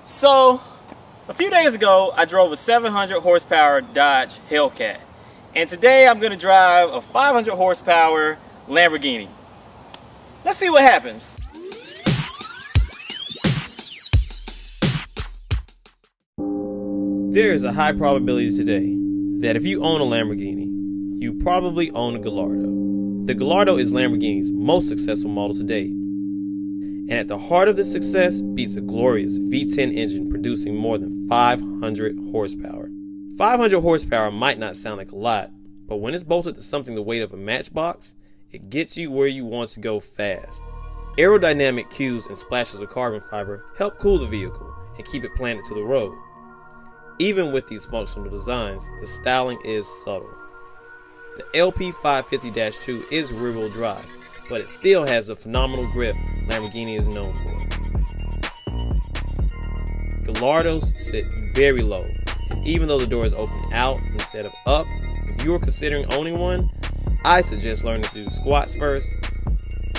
So, a few days ago, I drove a 700 horsepower Dodge Hellcat. And today I'm going to drive a 500 horsepower Lamborghini. Let's see what happens. There is a high probability today that if you own a Lamborghini, you probably own a Gallardo. The Gallardo is Lamborghini's most successful model to date. And at the heart of this success beats a glorious V10 engine producing more than 500 horsepower. 500 horsepower might not sound like a lot, but when it's bolted to something the weight of a matchbox, it gets you where you want to go fast. Aerodynamic cues and splashes of carbon fiber help cool the vehicle and keep it planted to the road. Even with these functional designs, the styling is subtle. The LP 550-2 is rear-wheel drive, but it still has the phenomenal grip Lamborghini is known for. Gallardos sit very low, and even though the door is open out instead of up, if you are considering owning one, I suggest learning to do squats first,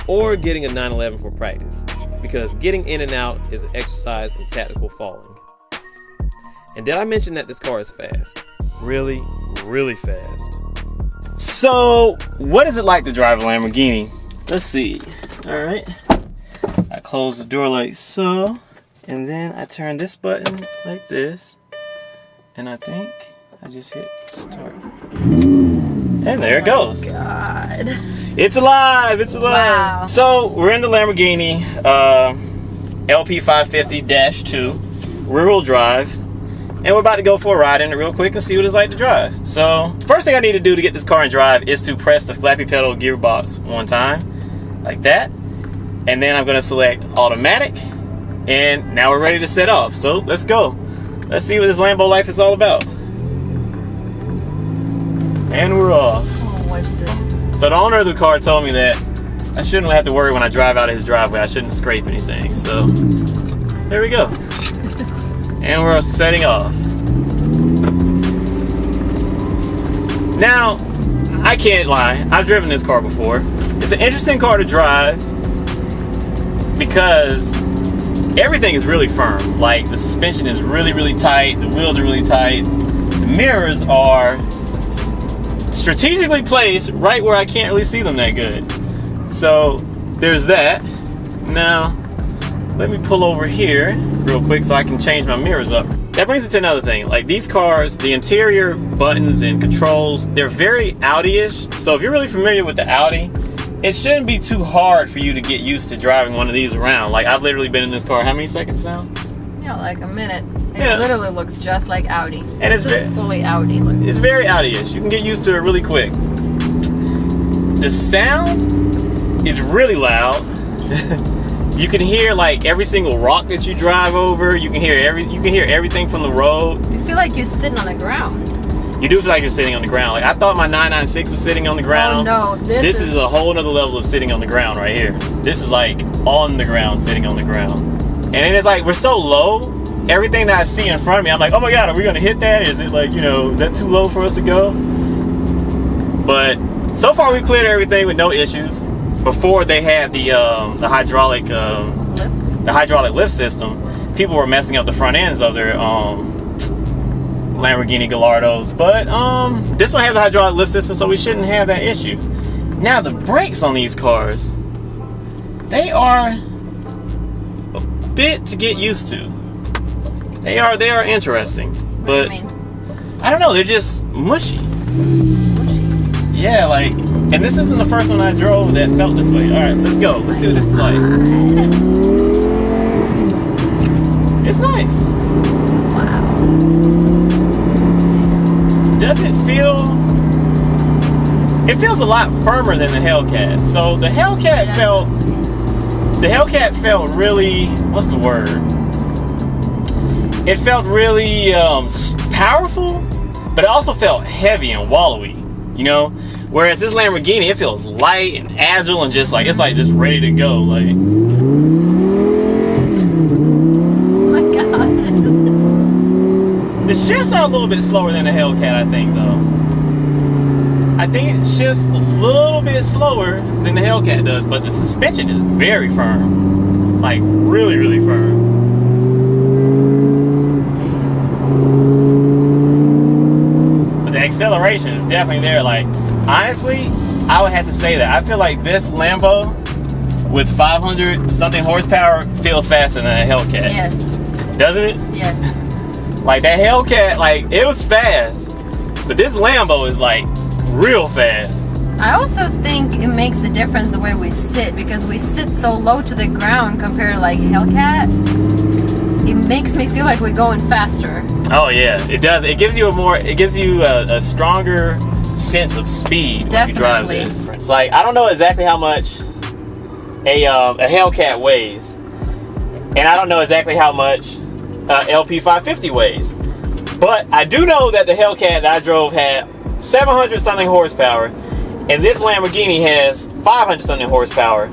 or getting a 911 for practice, because getting in and out is an exercise in tactical falling. And did I mention that this car is fast? Really, really fast. So, what is it like to drive a Lamborghini? Let's see. Alright. I close the door like so. And then I turn this button like this. And I think I just hit start. And there it goes. God. It's alive! It's alive! Wow. So, we're in the Lamborghini LP 550-2 rear-wheel drive. And we're about to go for a ride in it real quick and see what it's like to drive. So, first thing I need to do to get this car in drive is to press the flappy pedal gearbox one time. Like that. And then I'm going to select automatic. And now we're ready to set off. So, let's go. Let's see what this Lambo life is all about. And we're off. Oh, what's this? So, the owner of the car told me that I shouldn't have to worry when I drive out of his driveway. I shouldn't scrape anything. So, there we go. And we're setting off. Now, I can't lie. I've driven this car before. It's an interesting car to drive because everything is really firm. Like, the suspension is really, really tight. The wheels are really tight. The mirrors are strategically placed right where I can't really see them that good. So, there's that. Now, let me pull over here real quick so I can change my mirrors up. That brings me to another thing. Like, these cars, the interior buttons and controls, they're very Audi-ish. So if you're really familiar with the Audi, it shouldn't be too hard for you to get used to driving one of these around. Like, I've literally been in this car, how many seconds now? Yeah, like a minute. Yeah. It literally looks just like Audi. And it's just fully Audi looking. It's very Audi-ish. You can get used to it really quick. The sound is really loud. You can hear like every single rock that you drive over. You can hear everything from the road. You feel like you're sitting on the ground. You do feel like you're sitting on the ground. Like, I thought my 996 was sitting on the ground. Oh no, this is a whole nother level of sitting on the ground right here. This is like on the ground, sitting on the ground. And then it's like, we're so low, everything that I see in front of me, I'm like, oh my God, are we gonna hit that? Is it like, you know, is that too low for us to go? But so far we've cleared everything with no issues. Before they had the hydraulic lift system, people were messing up the front ends of their Lamborghini Gallardos. But this one has a hydraulic lift system, so we shouldn't have that issue. Now the brakes on these cars, they are a bit to get used to. They are interesting, but What do you mean? I don't know. They're just mushy. Mushy. Yeah, like. And this isn't the first one I drove that felt this way. Alright, let's go. Let's see what this is like. It's nice. Wow. Does it feel... It feels a lot firmer than the Hellcat. So the Hellcat felt really... What's the word? It felt really powerful, but it also felt heavy and wallowy, you know? Whereas this Lamborghini, it feels light and agile and just like, it's like just ready to go. Like, Oh my God. the shifts are a little bit slower than the Hellcat, I think, though. I think it shifts a little bit slower than the Hellcat does, but the suspension is very firm. Like, really, really firm. acceleration is definitely there. Like, honestly, I would have to say that I feel like this Lambo with 500 something horsepower feels faster than a Hellcat. Yes. Doesn't it? Yes. Like that Hellcat, like it was fast, but this Lambo is like real fast. I also think it makes a difference the way we sit, because we sit so low to the ground compared to like Hellcat. It makes me feel like we're going faster. Oh yeah, it does. It gives you a stronger sense of speed when you drive this. It's like, I don't know exactly how much a Hellcat weighs, and I don't know exactly how much LP550 weighs, but I do know that the Hellcat that I drove had 700 something horsepower, and this Lamborghini has 500 something horsepower,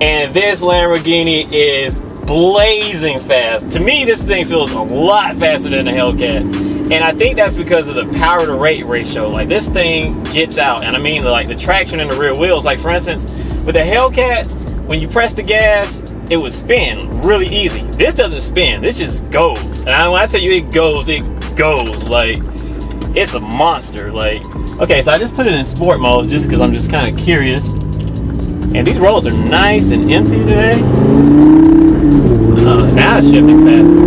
and this Lamborghini is blazing fast. To me, this thing feels a lot faster than the Hellcat, and I think that's because of the power to weight ratio. Like, this thing gets out, and I mean like the traction in the rear wheels. Like, for instance, with the Hellcat, when you press the gas, it would spin really easy. This doesn't spin, this just goes. And when I tell you it goes. Like, it's a monster. Like, okay, so I just put it in sport mode just because I'm just kind of curious. And these roads are nice and empty today. Now it's shifting faster.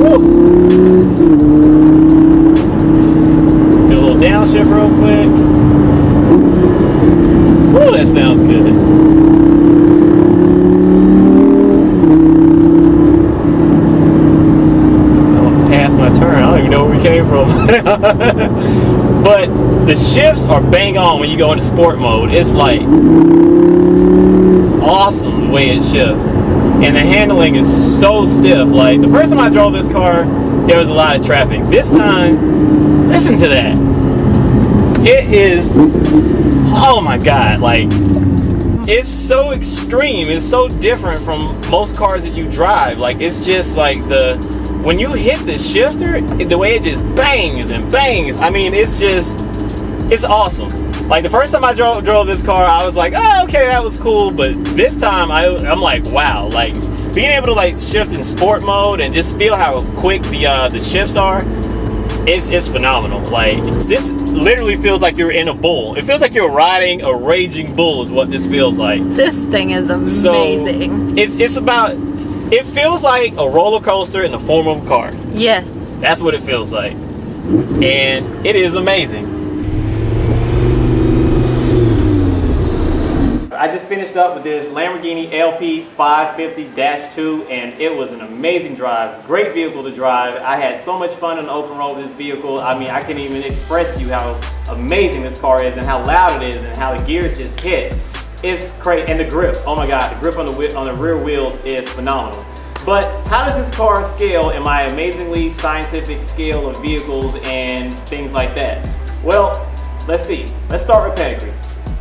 Woo. Do a little downshift real quick. Woo, that sounds good. My turn. I don't even know where we came from. But the shifts are bang on when you go into sport mode. It's like awesome the way it shifts, and the handling is so stiff. Like, the first time I drove this car, there was a lot of traffic. This time, listen to that. It is, oh my god, like, it's so extreme. It's so different from most cars that you drive. Like, it's just like when you hit the shifter, the way it just bangs and bangs, I mean, it's awesome. Like, the first time I drove this car, I was like, oh, okay, that was cool. But this time, I'm like, wow. Like, being able to like shift in sport mode and just feel how quick the shifts are, it's phenomenal. Like, this literally feels like you're in a bull. It feels like you're riding a raging bull is what this feels like. This thing is amazing. So it feels like a roller coaster in the form of a car. Yes. That's what it feels like. And it is amazing. I just finished up with this Lamborghini LP550-2, and it was an amazing drive. Great vehicle to drive. I had so much fun on the open road with this vehicle. I mean, I can't even express to you how amazing this car is and how loud it is and how the gears just hit. It's crazy. And the grip, oh my god, the grip on the rear wheels is phenomenal. But how does this car scale in my amazingly scientific scale of vehicles and things like that? Well, let's see. Let's start with pedigree.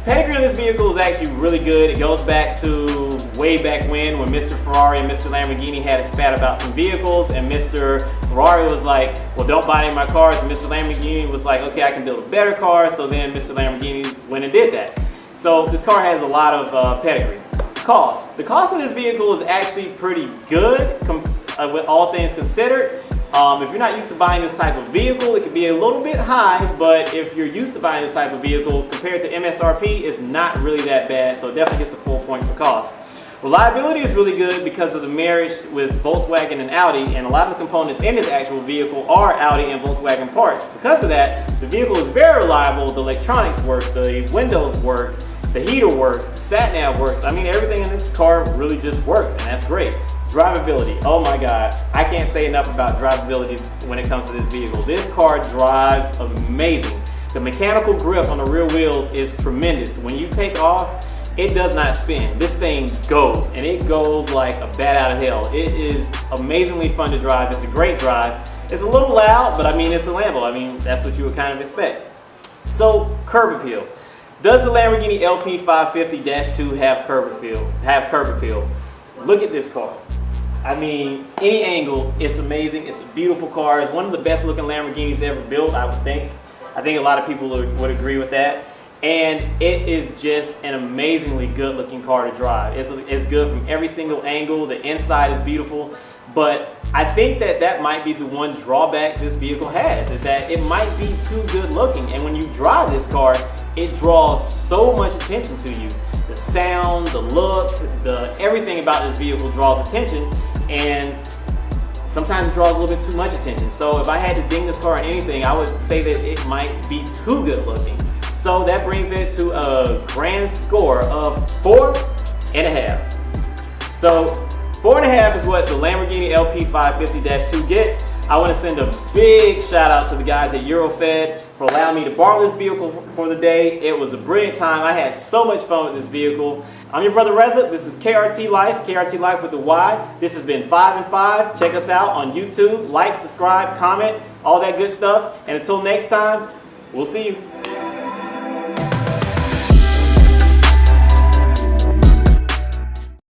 Pedigree on this vehicle is actually really good. It goes back to way back when Mr. Ferrari and Mr. Lamborghini had a spat about some vehicles, and Mr. Ferrari was like, well, don't buy any of my cars, and Mr. Lamborghini was like, okay, I can build a better car. So then Mr. Lamborghini went and did that. So this car has a lot of pedigree. Cost. The cost of this vehicle is actually pretty good with all things considered. If you're not used to buying this type of vehicle, it can be a little bit high, but if you're used to buying this type of vehicle, compared to MSRP, it's not really that bad, so it definitely gets a full point for cost. Reliability is really good because of the marriage with Volkswagen and Audi, and a lot of the components in this actual vehicle are Audi and Volkswagen parts. Because of that, the vehicle is very reliable. The electronics work, the windows work, the heater works, the sat-nav works. I mean, everything in this car really just works, and that's great. Drivability, oh my god, I can't say enough about drivability when it comes to this vehicle. This car drives amazing. The mechanical grip on the rear wheels is tremendous. When you take off, it does not spin. This thing goes, and it goes like a bat out of hell. It is amazingly fun to drive. It's a great drive. It's a little loud, but I mean, it's a Lambo. I mean, that's what you would kind of expect. So, curb appeal. Does the Lamborghini LP550-2 have curb appeal? Look at this car. I mean, any angle, it's amazing. It's a beautiful car. It's one of the best looking Lamborghinis ever built, I would think. I think a lot of people would agree with that. And it is just an amazingly good looking car to drive. It's good from every single angle. The inside is beautiful. But I think that might be the one drawback this vehicle has, is that it might be too good looking. And when you drive this car, it draws so much attention to you. The sound, the look, everything about this vehicle draws attention, and sometimes it draws a little bit too much attention. So if I had to ding this car on anything, I would say that it might be too good looking. So that brings it to a grand score of 4.5. So 4.5 is what the Lamborghini LP550-2 gets. I want to send a big shout out to the guys at Eurofed for allowing me to borrow this vehicle for the day. It was a brilliant time. I had so much fun with this vehicle. I'm your brother Reza. This is KRT Life, KRT Life with the Y. This has been 5 and 5. Check us out on YouTube. Like, subscribe, comment, all that good stuff. And until next time, we'll see you.